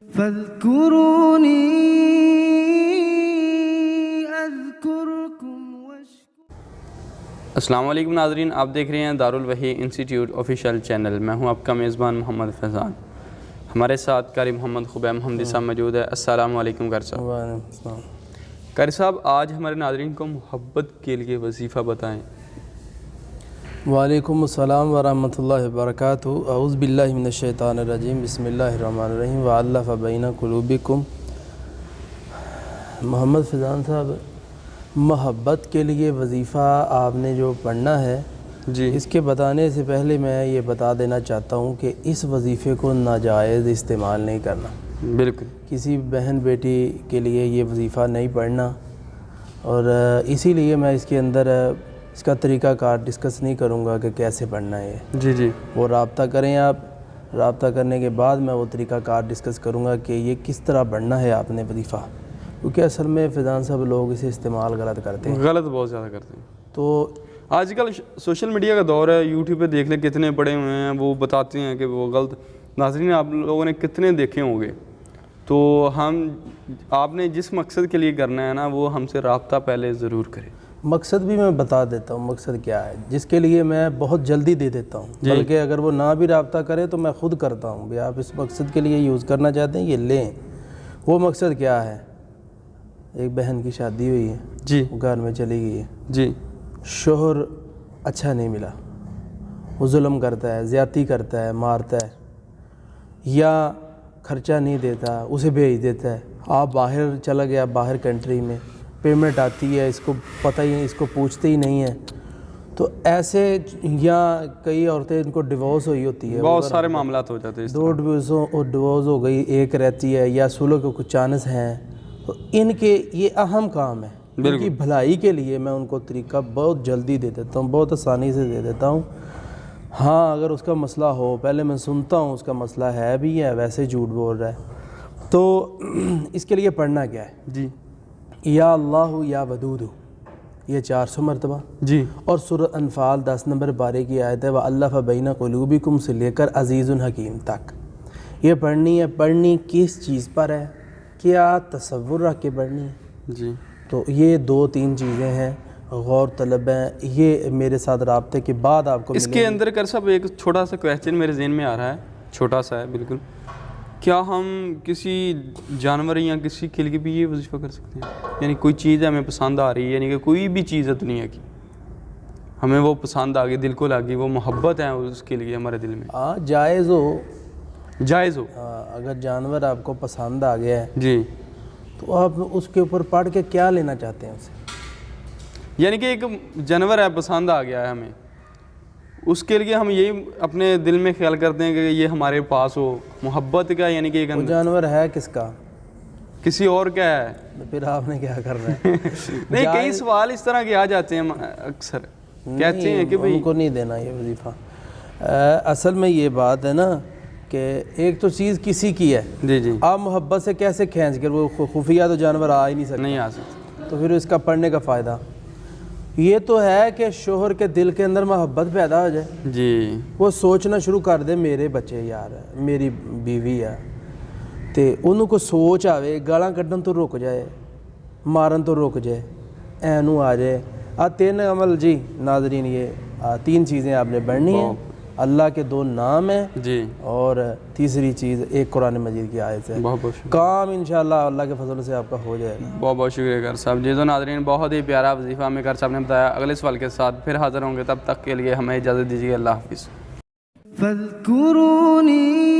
فاذكروني اذكركم السلام علیکم ناظرین، آپ دیکھ رہے ہیں دارالوحی انسٹیٹیوٹ آفیشیل چینل۔ میں ہوں آپ کا میزبان محمد فیضان۔ ہمارے ساتھ قاری محمد خبیب محمدی صاحب موجود ہے۔ السلام علیکم قاری صاحب۔ وعلیکم السلام۔ قاری صاحب، آج ہمارے ناظرین کو محبت کے لیے وظیفہ بتائیں۔ وعلیکم السلام ورحمۃ اللہ وبرکاتہ۔ اعوذ باللہ من الشیطان الرجیم، بسم اللہ الرحمن الرحیم۔ وَأَلَّفَ بَيْنَ قُلُوبِكُمْ۔ محمد فیضان صاحب، محبت کے لیے وظیفہ آپ نے جو پڑھنا ہے جی، اس کے بتانے سے پہلے میں یہ بتا دینا چاہتا ہوں کہ اس وظیفے کو ناجائز استعمال نہیں کرنا۔ بالکل، کسی بہن بیٹی کے لیے یہ وظیفہ نہیں پڑھنا، اور اسی لیے میں اس کے اندر اس کا طریقہ کار ڈسکس نہیں کروں گا کہ کیسے پڑھنا ہے۔ جی جی، وہ رابطہ کریں، آپ رابطہ کرنے کے بعد میں وہ طریقہ کار ڈسکس کروں گا کہ یہ کس طرح پڑھنا ہے آپ نے وظیفہ، کیونکہ اصل میں فیضان صاحب لوگ اسے استعمال غلط کرتے ہیں، غلط بہت زیادہ کرتے ہیں۔ تو آج کل سوشل میڈیا کا دور ہے، یوٹیوب پہ دیکھ لیں کتنے پڑے ہوئے ہیں، وہ بتاتے ہیں کہ وہ غلط۔ ناظرین، آپ لوگوں نے کتنے دیکھے ہوں گے، تو آپ نے جس مقصد کے لیے کرنا ہے نا، وہ ہم سے رابطہ پہلے ضرور کریں۔ مقصد بھی میں بتا دیتا ہوں، مقصد کیا ہے جس کے لیے میں بہت جلدی دے دیتا ہوں، بلکہ اگر وہ نہ بھی رابطہ کرے تو میں خود کرتا ہوں بھی آپ اس مقصد کے لیے یوز کرنا چاہتے ہیں یہ لیں۔ وہ مقصد کیا ہے؟ ایک بہن کی شادی ہوئی ہے، جی وہ گھر میں چلی گئی ہے، جی، شوہر اچھا نہیں ملا، وہ ظلم کرتا ہے، زیادتی کرتا ہے، مارتا ہے، یا خرچہ نہیں دیتا، اسے بھیج دیتا ہے۔ آپ باہر چلا گیا، باہر کنٹری میں پیمنٹ آتی ہے، اس کو پتہ ہی نہیں، اس کو پوچھتے ہی نہیں ہیں، تو ایسے، یا کئی عورتیں ان کو ڈیورس ہوئی ہوتی ہے، بہت سارے معاملات ہو جاتے ہیں۔ دو ڈیورس ہو گئی، ایک رہتی ہے، یا سلو کے کچھ چانس ہیں، تو ان کے یہ اہم کام ہے، ان کی بھلائی کے لیے میں ان کو طریقہ بہت جلدی دے دیتا ہوں، بہت آسانی سے دے دیتا ہوں۔ ہاں، اگر اس کا مسئلہ ہو، پہلے میں سنتا ہوں اس کا مسئلہ ہے بھی ہے، ویسے جھوٹ بول رہا ہے، تو اس کے لیے پڑھنا کیا ہے؟ جی، یا اللہ یا ودود، یہ 400 مرتبہ، جی، اور سورہ انفال 10 نمبر پارے کی آیت ہے وَأَلَّفَ بَيْنَ قُلُوبِكُمْ سے لے کر عزیز الحکیم تک، یہ پڑھنی ہے۔ پڑھنی کس چیز پر ہے؟ کیا تصور رکھ کے پڑھنی ہے؟ جی، تو یہ 2-3 چیزیں ہیں، غور طلب ہیں، یہ میرے ساتھ رابطے کے بعد آپ کو اس کے اندر قاری صاحب ایک چھوٹا سا کویسچن میرے ذہن میں آ رہا ہے، چھوٹا سا ہے بالکل۔ کیا ہم کسی جانور یا کسی کے لیے بھی یہ وظیفہ کر سکتے ہیں؟ یعنی کوئی چیز ہمیں پسند آ رہی ہے، یعنی کہ کوئی بھی چیز ہے دنیا کی، ہمیں وہ پسند آ گئی، دل کو لگی، وہ محبت ہے اس کے لیے ہمارے دل میں، ہاں جائز ہو، جائز ہو، اگر جانور آپ کو پسند آ گیا ہے جی، تو آپ اس کے اوپر پڑھ کے کیا لینا چاہتے ہیں اسے؟ یعنی کہ ایک جانور ہے، پسند آ گیا ہے ہمیں، اس کے لیے ہم یہی اپنے دل میں خیال کرتے ہیں کہ یہ ہمارے پاس ہو، محبت کا، یعنی کہ ایک وہ جانور ہے کس کا؟ کسی اور کا ہے۔ پھر آپ نے کیا کرنا ہے؟ نہیں، کئی سوال اس طرح کے آ جاتے ہیں اکثر، کہتے ہیں کہ بھئی ان کو نہیں دینا یہ وظیفہ۔ اصل میں یہ بات ہے نا کہ ایک تو چیز کسی کی ہے، جی جی، آپ محبت سے کیسے کھینچ کر، وہ خفیہ تو جانور آ ہی نہیں سکتا، نہیں آ سکتے۔ تو پھر اس کا پڑھنے کا فائدہ یہ تو ہے کہ شوہر کے دل کے اندر محبت پیدا ہو جائے، جی، وہ سوچنا شروع کر دے میرے بچے یار، میری بیوی ہے، تے انہوں کو سوچ آوے، گالاں کڈن تو رک جائے، مارن تو رک جائے، اینو آ جائے۔ 3 عمل جی ناظرین، یہ 3 چیزیں آپ نے پڑھنی ہیں، اللہ کے 2 نام ہیں، جی، اور تیسری چیز ایک قرآن مجید کی آیت ہے۔ بہت بہت شکریہ، کام انشاءاللہ اللہ کے فضل سے آپ کا ہو جائے گا۔ بہت بہت شکریہ قاری صاحب۔ جی تو ناظرین، بہت ہی پیارا وظیفہ ہمیں قاری صاحب نے بتایا۔ اگلے سوال کے ساتھ پھر حاضر ہوں گے، تب تک کے لیے ہمیں اجازت دیجیے، اللہ حافظ۔ فاذكروني